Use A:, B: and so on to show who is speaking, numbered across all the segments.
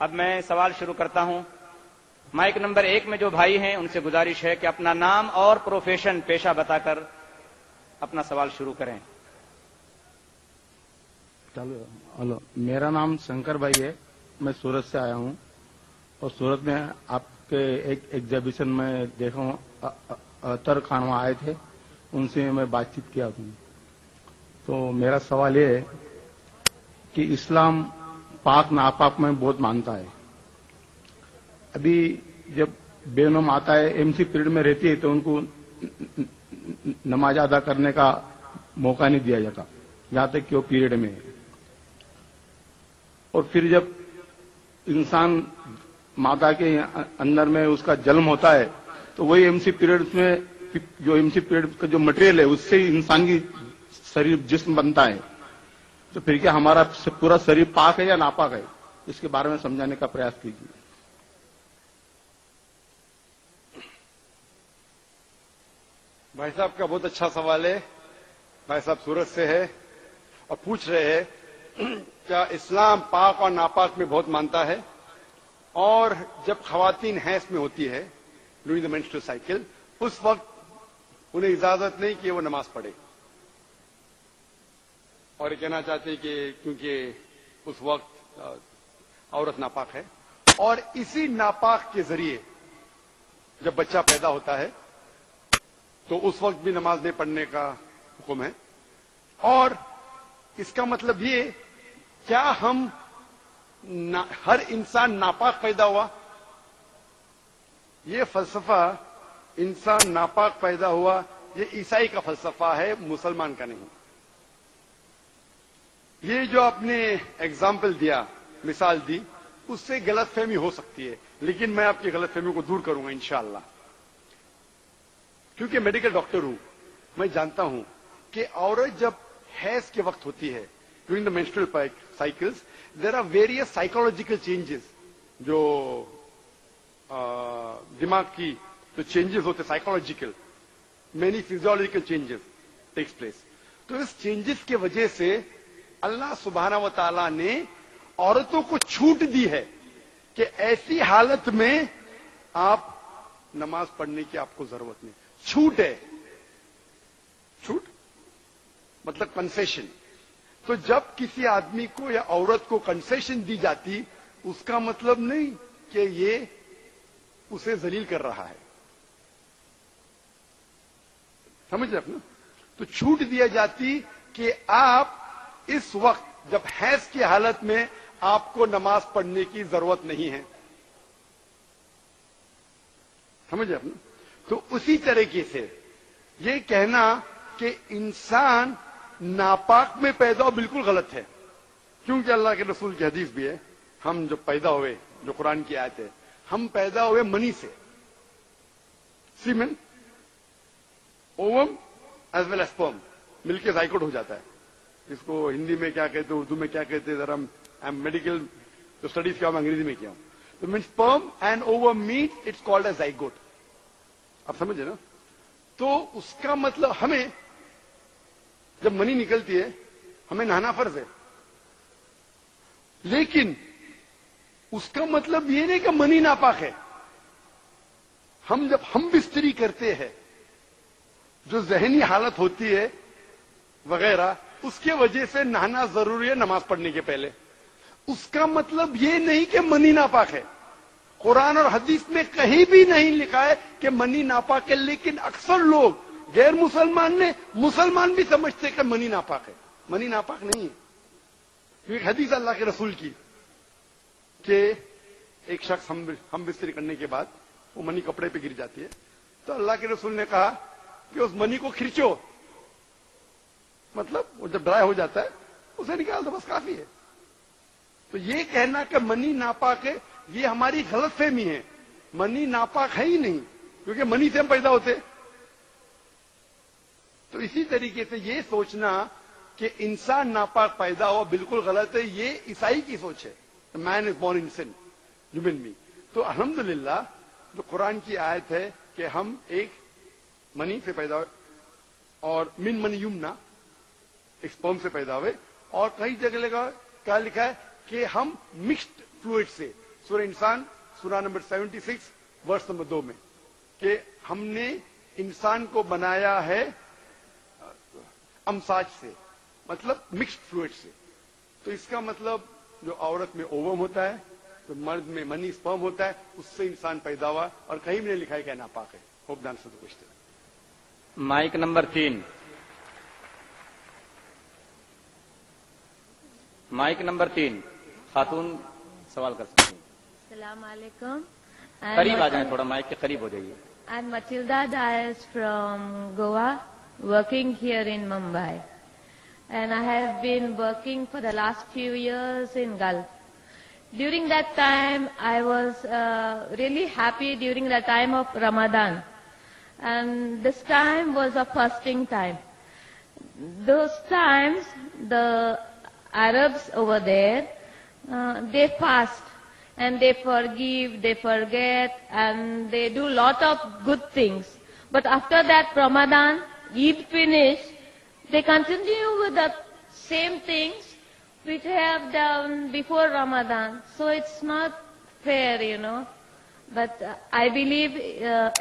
A: اب میں سوال شروع کرتا ہوں. مائک نمبر 1 میں جو بھائی ہیں ان سے گزارش ہے کہ اپنا نام اور پروفیشن پیشہ بتا کر اپنا سوال شروع کریں.
B: ہلو، میرا نام شنکر بھائی ہے. میں سورت سے آیا ہوں اور سورت میں آپ کے ایک ایگزیبیشن میں دیکھا ہوں. اطہر خان وہاں آئے تھے، ان سے میں بات چیت کیا ہوں. تو میرا سوال یہ ہے کہ اسلام پاک ناپاک میں بہت مانتا ہے. ابھی جب بے نام آتا ہے، ایم سی پیریڈ میں رہتی ہے تو ان کو نماز ادا کرنے کا موقع نہیں دیا جاتا جہاں تک کہ وہ پیریڈ میں ہے. اور پھر جب انسان ماتا کے اندر میں اس کا جنم ہوتا ہے تو وہی ایم سی پیریڈ میں جو ایم سی پیریڈ کا جو مٹیریل ہے اس سے انسان کی شریر جسم بنتا ہے. تو پھر کیا ہمارا پورا شریر پاک ہے یا ناپاک ہے؟ اس کے بارے میں سمجھانے کا پریاس کیجیے.
C: بھائی صاحب کا بہت اچھا سوال ہے. بھائی صاحب سورت سے ہے اور پوچھ رہے ہیں کیا اسلام پاک اور ناپاک میں بہت مانتا ہے، اور جب خواتین حیض میں ہوتی ہے ڈیورنگ دا مینسٹرل سائیکل اس وقت انہیں اجازت نہیں کہ وہ نماز پڑھے. اور یہ کہنا چاہتے کہ کیونکہ اس وقت عورت ناپاک ہے، اور اسی ناپاک کے ذریعے جب بچہ پیدا ہوتا ہے تو اس وقت بھی نماز نہیں پڑھنے کا حکم ہے. اور اس کا مطلب یہ کیا ہم ہر انسان ناپاک پیدا ہوا؟ یہ فلسفہ انسان ناپاک پیدا ہوا یہ عیسائی کا فلسفہ ہے، مسلمان کا نہیں. یہ جو آپ نے ایگزامپل دیا، مثال دی، اس سے غلط فہمی ہو سکتی ہے، لیکن میں آپ کی غلط فہمی کو دور کروں گا انشاءاللہ. کیونکہ میڈیکل ڈاکٹر ہوں، میں جانتا ہوں کہ عورت جب حیض کے وقت ہوتی ہے during the menstrual cycles there are various psychological changes. جو دماغ کی جو چینجز ہوتے psychological, many physiological changes takes place. تو اس چینجز کی وجہ سے اللہ سبحانہ و تعالی نے عورتوں کو چھوٹ دی ہے کہ ایسی حالت میں آپ نماز پڑھنے کی آپ کو ضرورت نہیں. چھوٹ ہے، چھوٹ مطلب کنسیشن. تو جب کسی آدمی کو یا عورت کو کنسیشن دی جاتی اس کا مطلب نہیں کہ یہ اسے ذلیل کر رہا ہے. سمجھ رہے اپنا؟ تو چھوٹ دیا جاتی کہ آپ اس وقت جب حیض کی حالت میں آپ کو نماز پڑھنے کی ضرورت نہیں ہے. سمجھ رہے اپنا؟ تو اسی طریقے سے یہ کہنا کہ انسان ناپاک میں پیدا ہو بالکل غلط ہے. کیونکہ اللہ کے رسول کی حدیث بھی ہے، ہم جو پیدا ہوئے، جو قرآن کی آیت ہے، ہم پیدا ہوئے منی سے، semen, ovum as well as sperm مل کے زائگوٹ ہو جاتا ہے. اس کو ہندی میں کیا کہتے ہیں، اردو میں کیا کہتے ہیں، ذرا میڈیکل جو اسٹڈیز کیا میں انگریزی میں کیا ہوں. تو man's sperm and ovum meet it's called as zygote. آپ سمجھے نا؟ تو اس کا مطلب ہمیں جب منی نکلتی ہے ہمیں نہانا فرض ہے، لیکن اس کا مطلب یہ نہیں کہ منی ناپاک ہے. ہم جب ہم بستری کرتے ہیں جو ذہنی حالت ہوتی ہے وغیرہ، اس کے وجہ سے نہانا ضروری ہے نماز پڑھنے کے پہلے. اس کا مطلب یہ نہیں کہ منی ناپاک ہے. قرآن اور حدیث میں کہیں بھی نہیں لکھا ہے کہ منی ناپاک ہے، لیکن اکثر لوگ غیر مسلمان بھی سمجھتے کہ منی ناپاک ہے. منی ناپاک نہیں ہے. ایک حدیث اللہ کے رسول کی کہ ایک شخص ہم بستری کرنے کے بعد وہ منی کپڑے پہ گر جاتی ہے، تو اللہ کے رسول نے کہا کہ اس منی کو کھرچو، مطلب وہ جب ڈرائی ہو جاتا ہے اسے نکال دو، بس کافی ہے. تو یہ کہنا کہ منی ناپاک ہے یہ ہماری غلط فہمی ہے. منی ناپاک ہے ہی نہیں، کیونکہ منی سے ہم پیدا ہوتے. تو اسی طریقے سے یہ سوچنا کہ انسان ناپاک پیدا ہوا بالکل غلط ہے. یہ عیسائی کی سوچ ہے، man is born in sin, human being. تو الحمدللہ جو قرآن کی آیت ہے کہ ہم ایک منی سے پیدا ہوئے اور من منی یمنا ایک سپرم سے پیدا ہوئے، اور کئی جگہ کیا لکھا ہے کہ ہم مکسڈ فلوئڈ سے سورہ انسان سورہ نمبر 76 ورس نمبر 2 میں کہ ہم نے انسان کو بنایا ہے امساج سے، مطلب مکسڈ فلوئڈ سے. تو اس کا مطلب جو عورت میں اووم ہوتا ہے، جو مرد میں منی سپرم ہوتا ہے، اس سے انسان پیدا ہوا، اور کہیں بھی نہیں لکھا ہے کہ ناپاک ہے. ہوپ دان سے پوچھتے ہیں.
A: Mic number 3. مائک نمبر 3 خاتون سوال کر سکتی ہیں.
D: السلام علیکم.
A: قریب آ جائیں، تھوڑا مائک کے قریب ہو جائیے.
D: I'm Matilda Dias from Goa, working here in Mumbai. And I have been working for the last few years in Gulf. During that time, I was really happy during the time of Ramadan. And this time was a fasting time. Those times, the Arabs over there, they fast. And they forgive, they forget, and they do lot of good things. But after that Ramadan, Eid finish, they continue with the same things which they have done before Ramadan. So it's not fair, you know. But I believe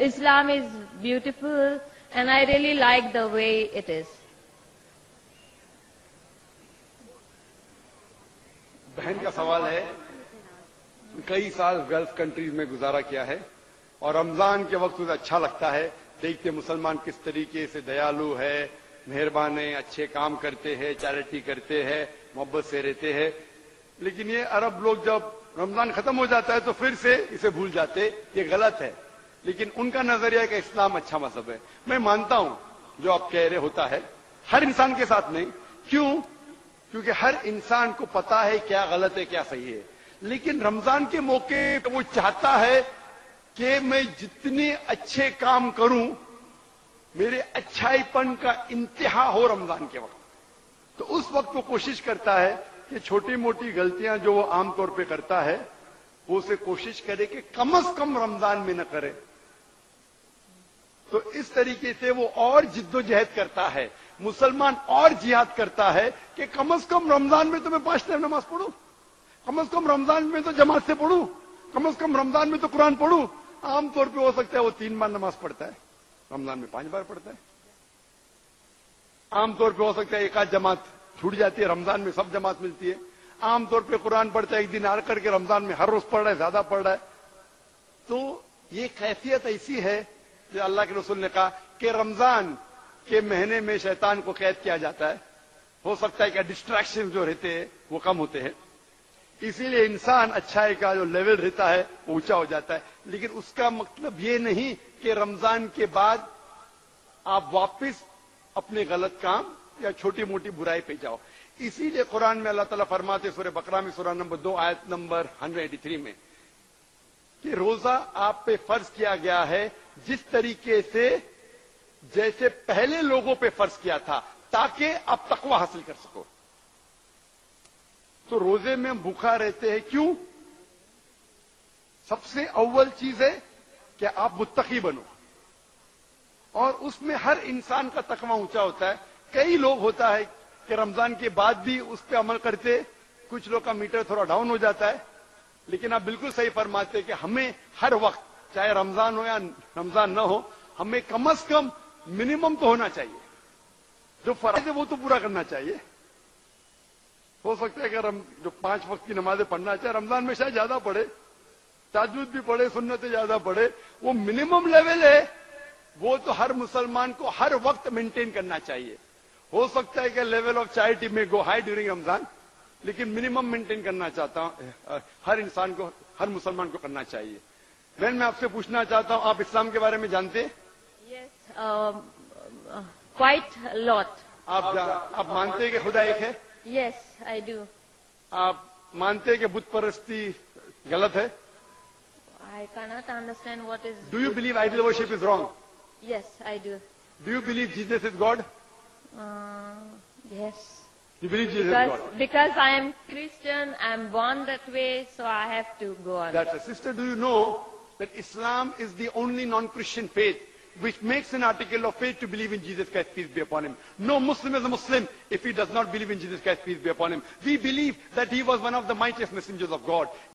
D: Islam is beautiful, and I really like the way it is.
C: بہن کا سوال ہے، کئی سال golf countries میں گزارا کیا ہے اور رمضان کے وقت اسے اچھا لگتا ہے، دیکھتے مسلمان کس طریقے سے دیالو ہے، مہربان ہیں، اچھے کام کرتے ہیں، چیریٹی کرتے ہیں، محبت سے رہتے ہیں. لیکن یہ عرب لوگ جب رمضان ختم ہو جاتا ہے تو پھر سے اسے بھول جاتے. یہ غلط ہے. لیکن ان کا نظریہ ہے کہ اسلام اچھا مذہب ہے. میں مانتا ہوں جو آپ کہہ رہے ہوتا ہے، ہر انسان کے ساتھ نہیں. کیوں؟ کیونکہ ہر انسان کو پتا ہے کیا غلط ہے کیا صحیح ہے. لیکن رمضان کے موقع وہ چاہتا ہے کہ میں جتنے اچھے کام کروں میرے اچھائی پن کا انتہا ہو رمضان کے وقت. تو اس وقت وہ کوشش کرتا ہے کہ چھوٹی موٹی غلطیاں جو وہ عام طور پہ کرتا ہے وہ اسے کوشش کرے کہ کم از کم رمضان میں نہ کرے. تو اس طریقے سے وہ اور جد و جہد کرتا ہے. مسلمان اور جہاد کرتا ہے کہ کم از کم رمضان میں تو میں 5 ٹائم نماز پڑھوں، کم از کم رمضان میں تو جماعت سے پڑھوں، کم از کم رمضان میں تو قرآن پڑھوں. عام طور پہ ہو سکتا ہے وہ 3 بار نماز پڑھتا ہے، رمضان میں 5 بار پڑھتا ہے. عام طور پہ ہو سکتا ہے ایک آدھ جماعت چھوٹ جاتی ہے، رمضان میں سب جماعت ملتی ہے. عام طور پہ قرآن پڑھتا ہے ایک دن آر کر کے، رمضان میں ہر روز پڑھ رہا ہے، زیادہ پڑھ رہا ہے. تو یہ کیفیت ایسی ہے جو اللہ کے رسول نے کہا کہ رمضان کے مہینے میں شیطان کو قید کیا جاتا ہے. ہو سکتا ہے کہ ڈسٹریکشن جو رہتے ہیں وہ کم ہوتے ہیں، اسی لیے انسان اچھائی کا جو لیول رہتا ہے وہ اونچا ہو جاتا ہے. لیکن اس کا مطلب یہ نہیں کہ رمضان کے بعد آپ واپس اپنے غلط کام یا چھوٹی موٹی برائی پہ جاؤ. اسی لیے قرآن میں اللہ تعالیٰ فرماتے سورہ بقرہ میں سورہ نمبر 2 آیت نمبر 183 میں کہ روزہ آپ پہ فرض کیا گیا ہے جس طریقے سے جیسے پہلے لوگوں پہ فرض کیا تھا، تاکہ آپ تقوی حاصل کر سکو. تو روزے میں بھوکا رہتے ہیں کیوں؟ سب سے اول چیز ہے کہ آپ متقی بنو، اور اس میں ہر انسان کا تقوی اونچا ہوتا ہے. کئی لوگ ہوتا ہے کہ رمضان کے بعد بھی اس پہ عمل کرتے، کچھ لوگ کا میٹر تھوڑا ڈاؤن ہو جاتا ہے. لیکن آپ بالکل صحیح فرماتے کہ ہمیں ہر وقت چاہے رمضان ہو یا رمضان نہ ہو، ہمیں کم از کم منیمم تو ہونا چاہیے. جو فرض ہے وہ تو پورا کرنا چاہیے. ہو سکتا ہے کہ جو 5 وقت کی نمازیں پڑھنا چاہے رمضان میں شاید زیادہ پڑھے، تہجد بھی پڑھے، سنتیں زیادہ پڑھے، وہ منیمم لیول ہے. وہ تو ہر مسلمان کو ہر وقت مینٹین کرنا چاہیے. ہو سکتا ہے کہ لیول آف چیریٹی میں گو ہائی ڈیورنگ رمضان، لیکن منیمم مینٹین کرنا چاہتا ہوں، ہر انسان کو، ہر مسلمان کو کرنا چاہیے. بہن میں آپ سے پوچھنا چاہتا ہوں، آپ اسلام کے بارے میں جانتے ہیں؟
D: Yes, quite a lot.
C: آپ مانتے ہیں کہ خدا ایک ہے؟
D: Yes, I do.
C: آپ مانتے ہیں کہ بت پرستی غلط ہے؟
D: I cannot understand what is...
C: Do you believe idol worship is wrong?
D: Yes, I do.
C: Do you believe Jesus is God?
D: Yes.
C: You believe Jesus is God?
D: Because I am Christian, I am born that way, so I have to go on.
C: That's it. Sister, do you know that Islam is the only non-Christian faith which makes an article of faith to believe in Jesus Christ, peace be upon him. No Muslim is a Muslim if he does not believe in Jesus Christ, peace be upon him. We believe that he was one of the mightiest messengers of God.